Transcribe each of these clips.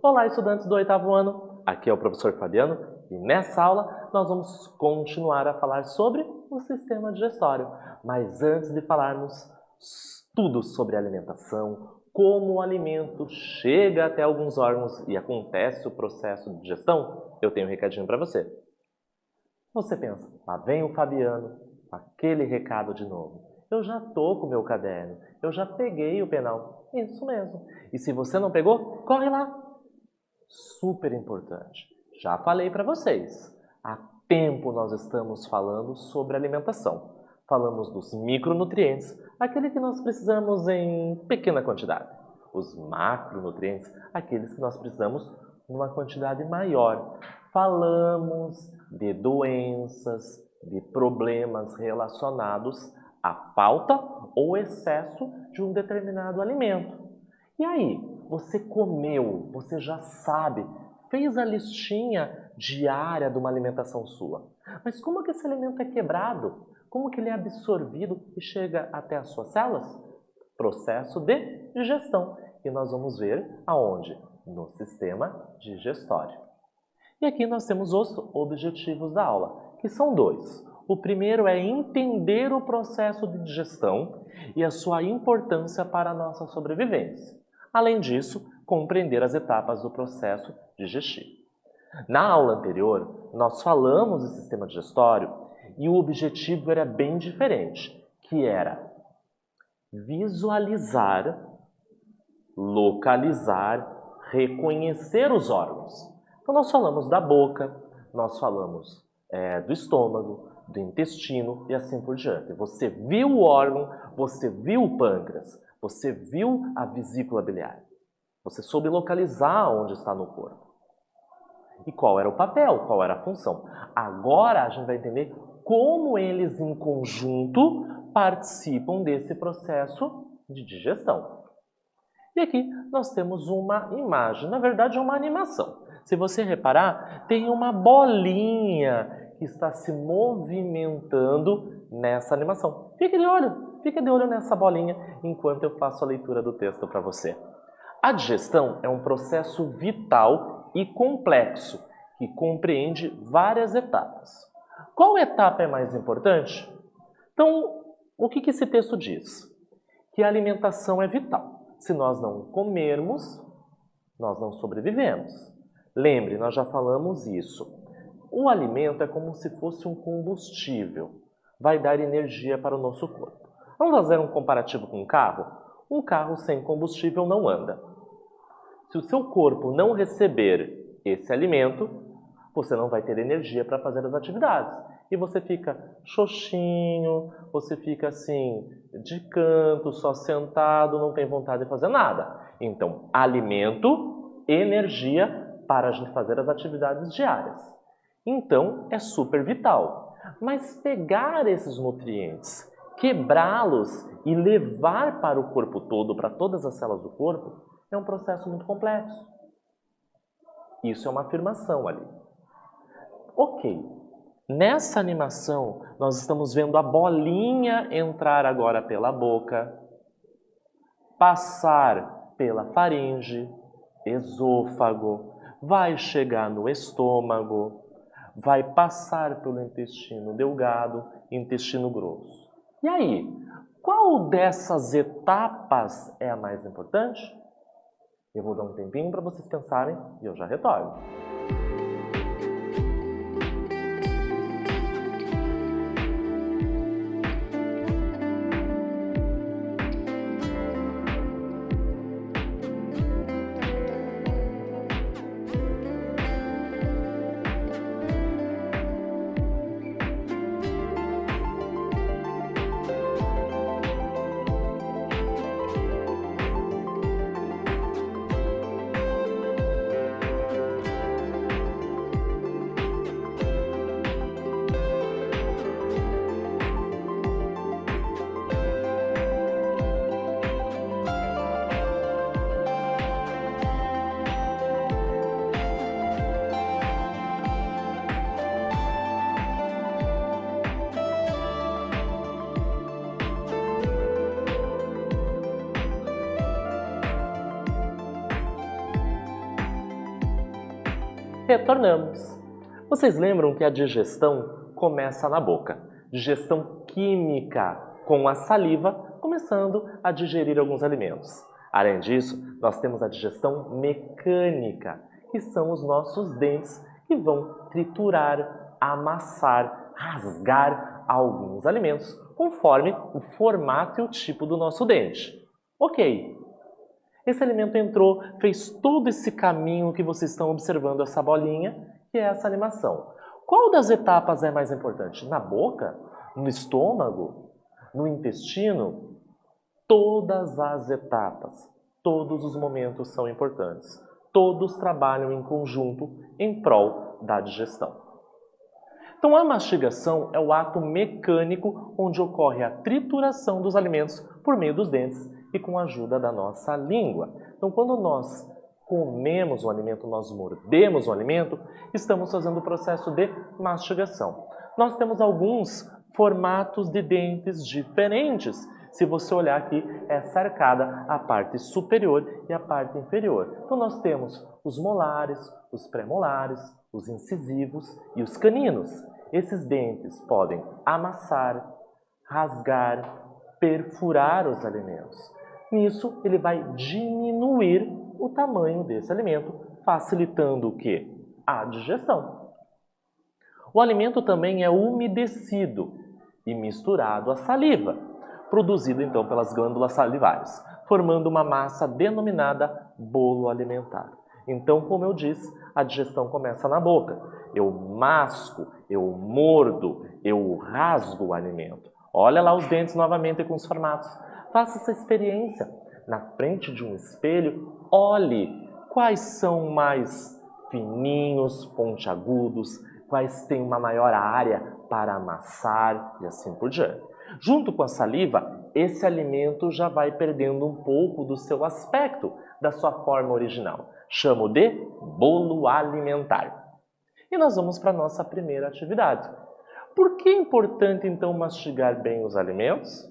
Olá, estudantes do 8º ano. Aqui é o professor Fabiano e nessa aula nós vamos continuar a falar sobre o sistema digestório. Mas antes de falarmos tudo sobre alimentação, como o alimento chega até alguns órgãos e acontece o processo de digestão, eu tenho um recadinho para você. Você pensa, lá vem o Fabiano, aquele recado de novo. Eu já estou com o meu caderno, eu já peguei o penal. Isso mesmo. E se você não pegou, corre lá. Super importante. Já falei para vocês. Há tempo nós estamos falando sobre alimentação. Falamos dos micronutrientes, aquele que nós precisamos em pequena quantidade. Os macronutrientes, aqueles que nós precisamos numa quantidade maior. Falamos de doenças, de problemas relacionados à falta ou excesso de um determinado alimento. E aí, você comeu, você já sabe, fez a listinha diária de uma alimentação sua. Mas como que esse alimento é quebrado? Como que ele é absorvido e chega até as suas células? Processo de digestão. E nós vamos ver aonde? No sistema digestório. E aqui nós temos os objetivos da aula, que são dois. O primeiro é entender o processo de digestão e a sua importância para a nossa sobrevivência. Além disso, compreender as etapas do processo digestivo. Na aula anterior, nós falamos do sistema digestório e o objetivo era bem diferente, que era visualizar, localizar, reconhecer os órgãos. Então, nós falamos da boca, nós falamos do estômago, do intestino e assim por diante. Você viu o órgão, você viu o pâncreas, você viu a vesícula biliar. Você soube localizar onde está no corpo. E qual era o papel, qual era a função. Agora a gente vai entender como eles em conjunto participam desse processo de digestão. E aqui nós temos uma imagem, na verdade é uma animação. Se você reparar, tem uma bolinha que está se movimentando nessa animação. Fique de olho nessa bolinha enquanto eu faço a leitura do texto para você. A digestão é um processo vital e complexo que compreende várias etapas. Qual etapa é mais importante? Então, o que esse texto diz? Que a alimentação é vital. Se nós não comermos, nós não sobrevivemos. Lembre, nós já falamos isso. O alimento é como se fosse um combustível. Vai dar energia para o nosso corpo. Vamos fazer um comparativo com um carro? Um carro sem combustível não anda. Se o seu corpo não receber esse alimento, você não vai ter energia para fazer as atividades. E você fica xoxinho, você fica assim, de canto, só sentado, não tem vontade de fazer nada. Então, alimento, energia para a gente fazer as atividades diárias. Então, é super vital. Mas pegar esses nutrientes, quebrá-los e levar para o corpo todo, para todas as células do corpo, é um processo muito complexo. Isso é uma afirmação ali. Ok. Nessa animação, nós estamos vendo a bolinha entrar agora pela boca, passar pela faringe, esôfago, vai chegar no estômago, vai passar pelo intestino delgado e intestino grosso. E aí, qual dessas etapas é a mais importante? Eu vou dar um tempinho para vocês pensarem e eu já retorno. Retornamos. Vocês lembram que a digestão começa na boca? Digestão química, com a saliva, começando a digerir alguns alimentos. Além disso, nós temos a digestão mecânica, que são os nossos dentes que vão triturar, amassar, rasgar alguns alimentos, conforme o formato e o tipo do nosso dente. Ok, esse alimento entrou, fez todo esse caminho que vocês estão observando, essa bolinha, que é essa animação. Qual das etapas é mais importante? Na boca? No estômago? No intestino? Todas as etapas, todos os momentos são importantes. Todos trabalham em conjunto em prol da digestão. Então, a mastigação é o ato mecânico onde ocorre a trituração dos alimentos por meio dos dentes e com a ajuda da nossa língua. Então, quando nós comemos o alimento, nós mordemos o alimento, estamos fazendo o processo de mastigação. Nós temos alguns formatos de dentes diferentes. Se você olhar aqui, é cercada a parte superior e a parte inferior. Então, nós temos os molares, os premolares, os incisivos e os caninos. Esses dentes podem amassar, rasgar, perfurar os alimentos. Nisso, ele vai diminuir o tamanho desse alimento, facilitando o quê? A digestão. O alimento também é umedecido e misturado à saliva, produzido então pelas glândulas salivares, formando uma massa denominada bolo alimentar. Então, como eu disse, a digestão começa na boca. Eu masco, eu mordo, eu rasgo o alimento. Olha lá os dentes novamente com os formatos. Faça essa experiência. Na frente de um espelho, olhe quais são mais fininhos, pontiagudos, quais têm uma maior área para amassar e assim por diante. Junto com a saliva, esse alimento já vai perdendo um pouco do seu aspecto, da sua forma original. Chamo de bolo alimentar. E nós vamos para a nossa primeira atividade. Por que é importante, então, mastigar bem os alimentos?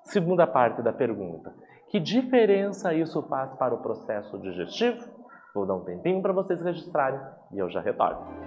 Segunda parte da pergunta. Que diferença isso faz para o processo digestivo? Vou dar um tempinho para vocês registrarem e eu já retorno.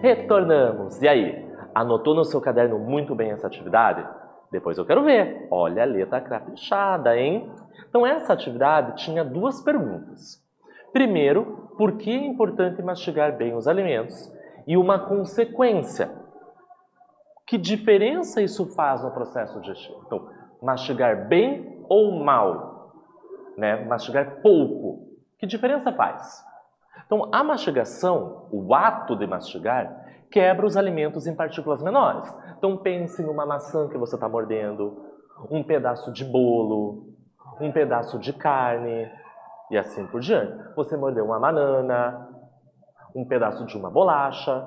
Retornamos. E aí, anotou no seu caderno muito bem essa atividade? Depois eu quero ver. Olha a letra caprichada, hein? Então essa atividade tinha duas perguntas. Primeiro, por que é importante mastigar bem os alimentos? E uma consequência. Que diferença isso faz no processo digestivo? Então, mastigar bem ou mal? Né? Mastigar pouco. Que diferença faz? Então, a mastigação, o ato de mastigar, quebra os alimentos em partículas menores. Então, pense numa maçã que você está mordendo, um pedaço de bolo, um pedaço de carne e assim por diante. Você mordeu uma banana, um pedaço de uma bolacha,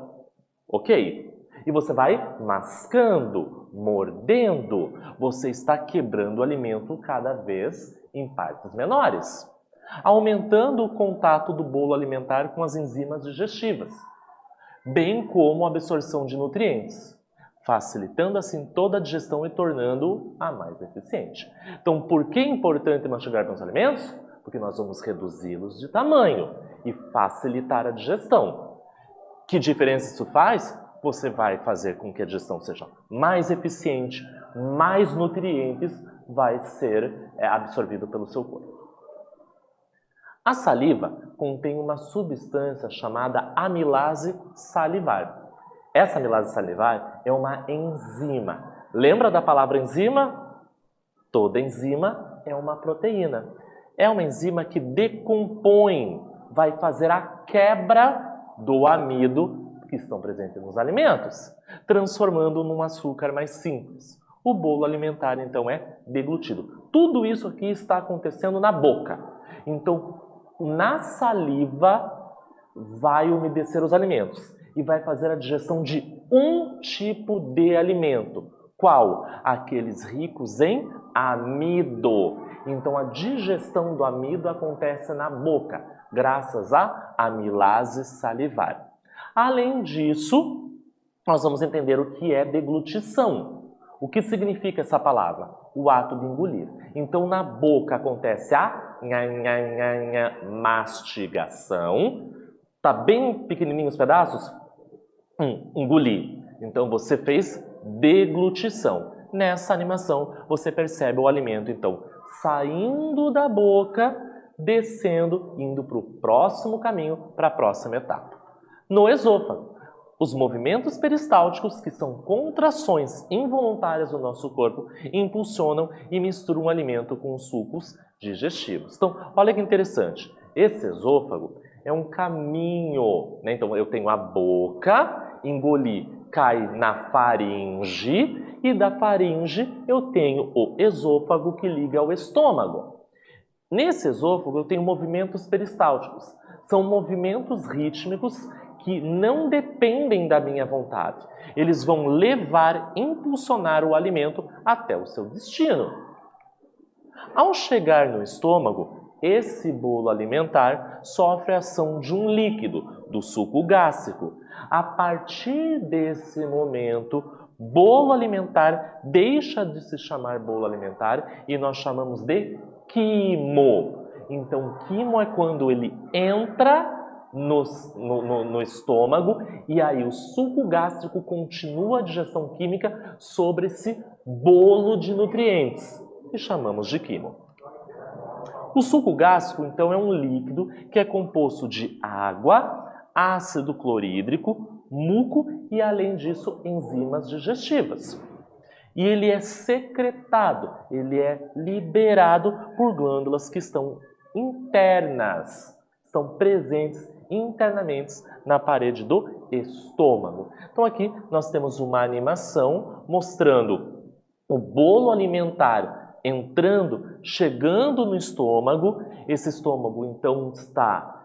ok? E você vai mascando, mordendo. Você está quebrando o alimento cada vez em partes menores, aumentando o contato do bolo alimentar com as enzimas digestivas, bem como a absorção de nutrientes, facilitando assim toda a digestão e tornando-a mais eficiente. Então, por que é importante mastigar bem os alimentos? Porque nós vamos reduzi-los de tamanho e facilitar a digestão. Que diferença isso faz? Você vai fazer com que a digestão seja mais eficiente, mais nutrientes vai ser absorvido pelo seu corpo. A saliva contém uma substância chamada amilase salivar. Essa amilase salivar é uma enzima. Lembra da palavra enzima? Toda enzima é uma proteína. É uma enzima que decompõe, vai fazer a quebra do amido que estão presentes nos alimentos, transformando num açúcar mais simples. O bolo alimentar, então, é deglutido. Tudo isso aqui está acontecendo na boca. Então, na saliva vai umedecer os alimentos e vai fazer a digestão de um tipo de alimento. Qual? Aqueles ricos em amido. Então, a digestão do amido acontece na boca, graças à amilase salivar. Além disso, nós vamos entender o que é deglutição. O que significa essa palavra? O ato de engolir. Então, na boca acontece a mastigação. Tá bem pequenininhos os pedaços? Engolir. Então, você fez deglutição. Nessa animação, você percebe o alimento, então, saindo da boca, descendo, indo para o próximo caminho, para a próxima etapa. No esôfago, os movimentos peristálticos, que são contrações involuntárias do nosso corpo, impulsionam e misturam o alimento com os sucos digestivos. Então, olha que interessante. Esse esôfago é um caminho, né? Então, eu tenho a boca, engoli, cai na faringe, e da faringe eu tenho o esôfago que liga ao estômago. Nesse esôfago eu tenho movimentos peristálticos. São movimentos rítmicos que não dependem da minha vontade. Eles vão levar, impulsionar o alimento até o seu destino. Ao chegar no estômago, esse bolo alimentar sofre a ação de um líquido, do suco gástrico. A partir desse momento, bolo alimentar deixa de se chamar bolo alimentar e nós chamamos de quimo. Então, quimo é quando ele entra no estômago e aí o suco gástrico continua a digestão química sobre esse bolo de nutrientes que chamamos de quimo. O suco gástrico, então, é um líquido que é composto de água, ácido clorídrico, muco e, além disso, enzimas digestivas. E ele é secretado, ele é liberado por glândulas que estão internas, estão presentes internamente na parede do estômago. Então aqui nós temos uma animação mostrando o bolo alimentar entrando, chegando no estômago. Esse estômago então está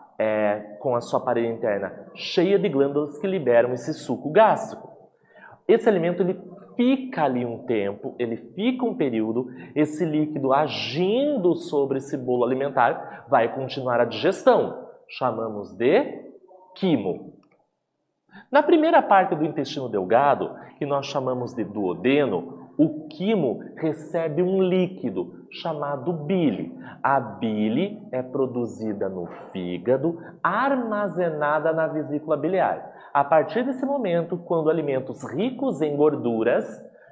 com a sua parede interna cheia de glândulas que liberam esse suco gástrico. Esse alimento ele fica ali um tempo, ele fica um período, esse líquido agindo sobre esse bolo alimentar vai continuar a digestão. Chamamos de quimo. Na primeira parte do intestino delgado, que nós chamamos de duodeno, o quimo recebe um líquido chamado bile. A bile é produzida no fígado, armazenada na vesícula biliar. A partir desse momento, quando alimentos ricos em gorduras,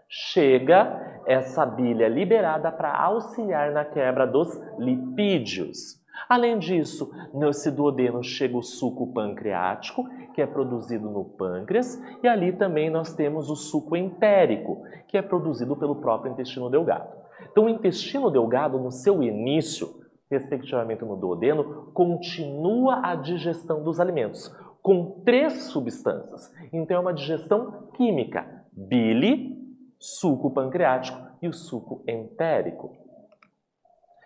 chega essa bile liberada para auxiliar na quebra dos lipídios. Além disso, nesse duodeno chega o suco pancreático, que é produzido no pâncreas, e ali também nós temos o suco entérico, que é produzido pelo próprio intestino delgado. Então, o intestino delgado, no seu início, respectivamente no duodeno, continua a digestão dos alimentos, com 3 substâncias. Então, é uma digestão química: bile, suco pancreático e o suco entérico.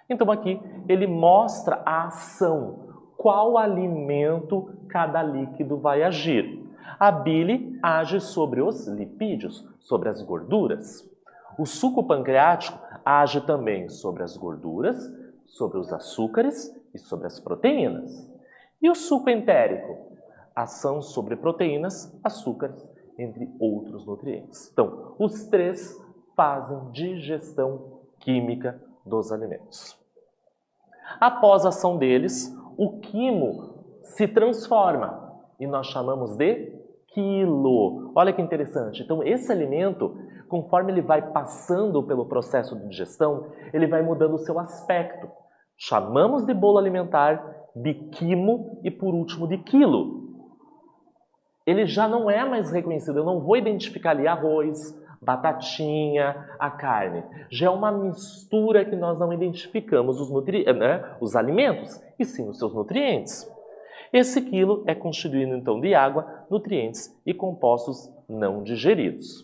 Então, aqui ele mostra a ação, qual alimento cada líquido vai agir. A bile age sobre os lipídios, sobre as gorduras. O suco pancreático age também sobre as gorduras, sobre os açúcares e sobre as proteínas. E o suco entérico? Ação sobre proteínas, açúcares, entre outros nutrientes. Então, os 3 fazem digestão química dos alimentos. Após a ação deles, o quimo se transforma e nós chamamos de quilo. Olha que interessante. Então, esse alimento, conforme ele vai passando pelo processo de digestão, ele vai mudando o seu aspecto. Chamamos de bolo alimentar, de quimo e, por último, de quilo. Ele já não é mais reconhecido. Eu não vou identificar ali arroz, batatinha, a carne. Já é uma mistura que nós não identificamos os alimentos, e sim os seus nutrientes. Esse quilo é constituído então de água, nutrientes e compostos não digeridos.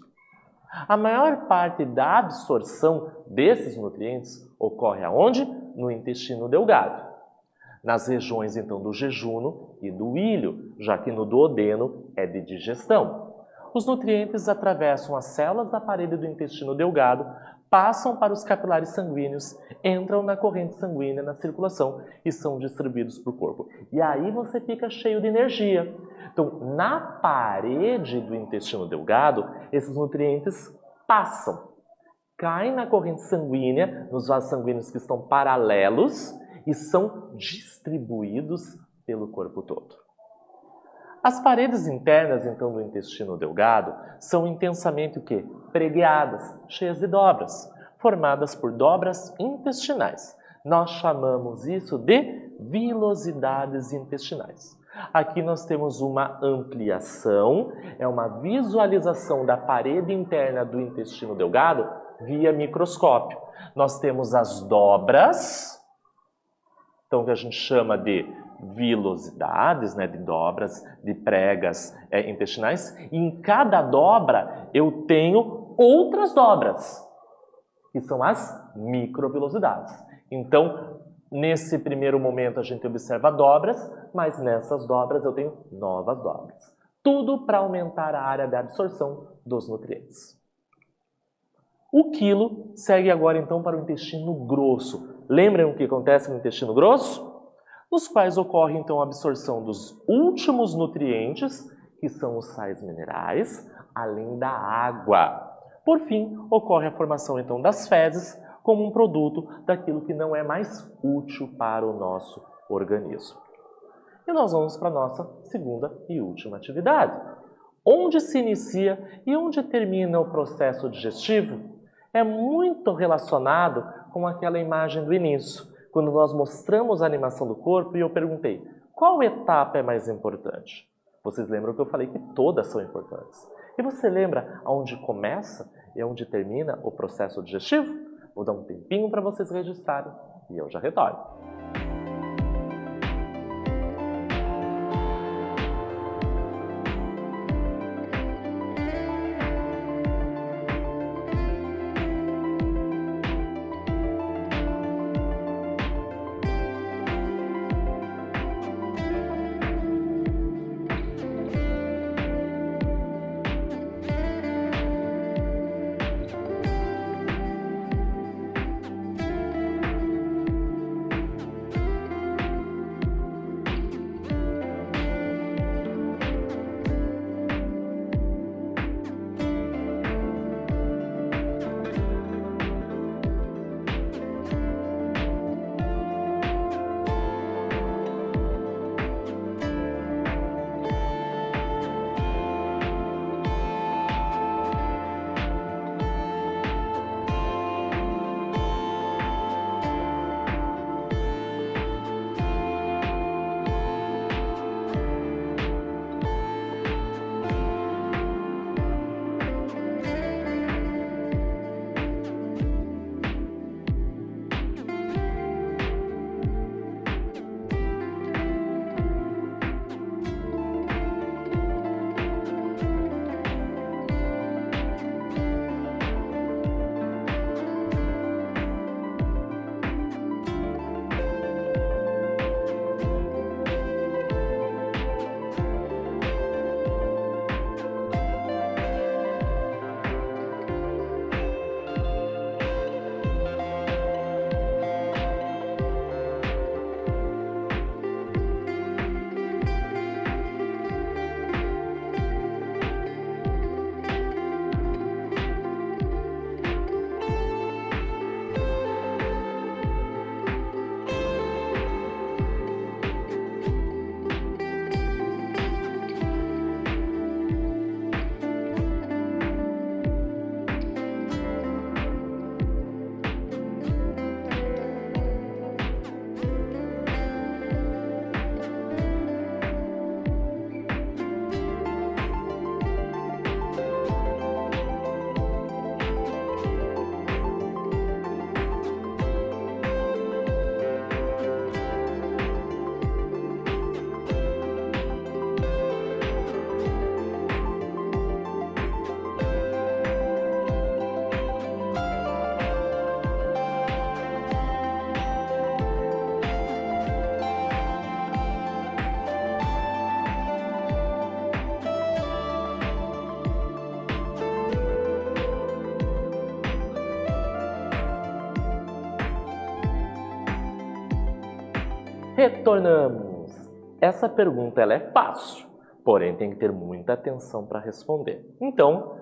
A maior parte da absorção desses nutrientes ocorre aonde? No intestino delgado. Nas regiões então do jejuno e do ilho, já que no duodeno é de digestão. Os nutrientes atravessam as células da parede do intestino delgado, passam para os capilares sanguíneos, entram na corrente sanguínea, na circulação e são distribuídos para o corpo. E aí você fica cheio de energia. Então, na parede do intestino delgado, esses nutrientes passam, caem na corrente sanguínea, nos vasos sanguíneos que estão paralelos e são distribuídos pelo corpo todo. As paredes internas, então, do intestino delgado são intensamente o quê? Pregueadas, cheias de dobras, formadas por dobras intestinais. Nós chamamos isso de vilosidades intestinais. Aqui nós temos uma ampliação, é uma visualização da parede interna do intestino delgado via microscópio. Nós temos as dobras, então que a gente chama de vilosidades, de dobras, de pregas intestinais, e em cada dobra eu tenho outras dobras, que são as microvilosidades. Então, nesse primeiro momento a gente observa dobras, mas nessas dobras eu tenho novas dobras. Tudo para aumentar a área de absorção dos nutrientes. O quilo segue agora então para o intestino grosso. Lembram o que acontece no intestino grosso? Nos quais ocorre então a absorção dos últimos nutrientes, que são os sais minerais, além da água. Por fim, ocorre a formação então das fezes como um produto daquilo que não é mais útil para o nosso organismo. E nós vamos para a nossa segunda e última atividade. Onde se inicia e onde termina o processo digestivo é muito relacionado com aquela imagem do início, quando nós mostramos a animação do corpo e eu perguntei, qual etapa é mais importante? Vocês lembram que eu falei que todas são importantes. E você lembra aonde começa e aonde termina o processo digestivo? Vou dar um tempinho para vocês registrarem e eu já retorno. Retornamos. Essa pergunta ela é fácil, porém tem que ter muita atenção para responder. Então,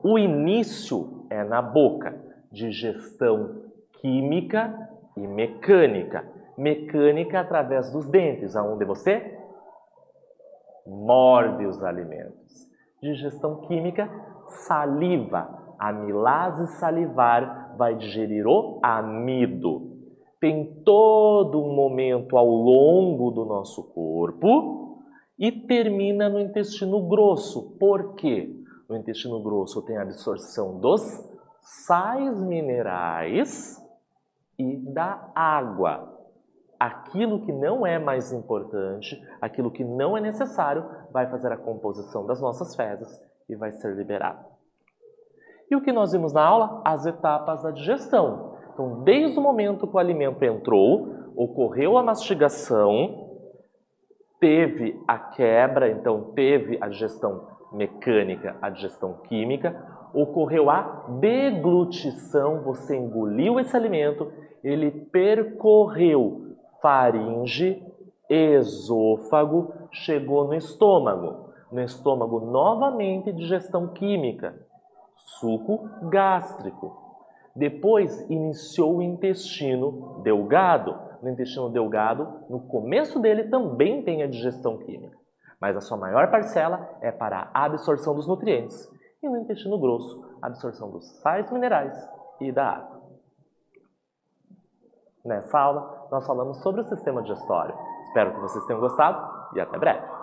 o início é na boca, digestão química e mecânica. Mecânica através dos dentes, aonde você morde os alimentos. Digestão química, saliva. A amilase salivar vai digerir o amido. Tem todo um momento ao longo do nosso corpo e termina no intestino grosso. Por quê? No intestino grosso tem a absorção dos sais minerais e da água. Aquilo que não é mais importante, aquilo que não é necessário, vai fazer a composição das nossas fezes e vai ser liberado. E o que nós vimos na aula? As etapas da digestão. Então, desde o momento que o alimento entrou, ocorreu a mastigação, teve a quebra, então teve a digestão mecânica, a digestão química, ocorreu a deglutição, você engoliu esse alimento, ele percorreu faringe, esôfago, chegou no estômago. No estômago, novamente, digestão química, suco gástrico. Depois, iniciou o intestino delgado. No intestino delgado, no começo dele, também tem a digestão química. Mas a sua maior parcela é para a absorção dos nutrientes. E no intestino grosso, a absorção dos sais minerais e da água. Nessa aula, nós falamos sobre o sistema digestório. Espero que vocês tenham gostado e até breve!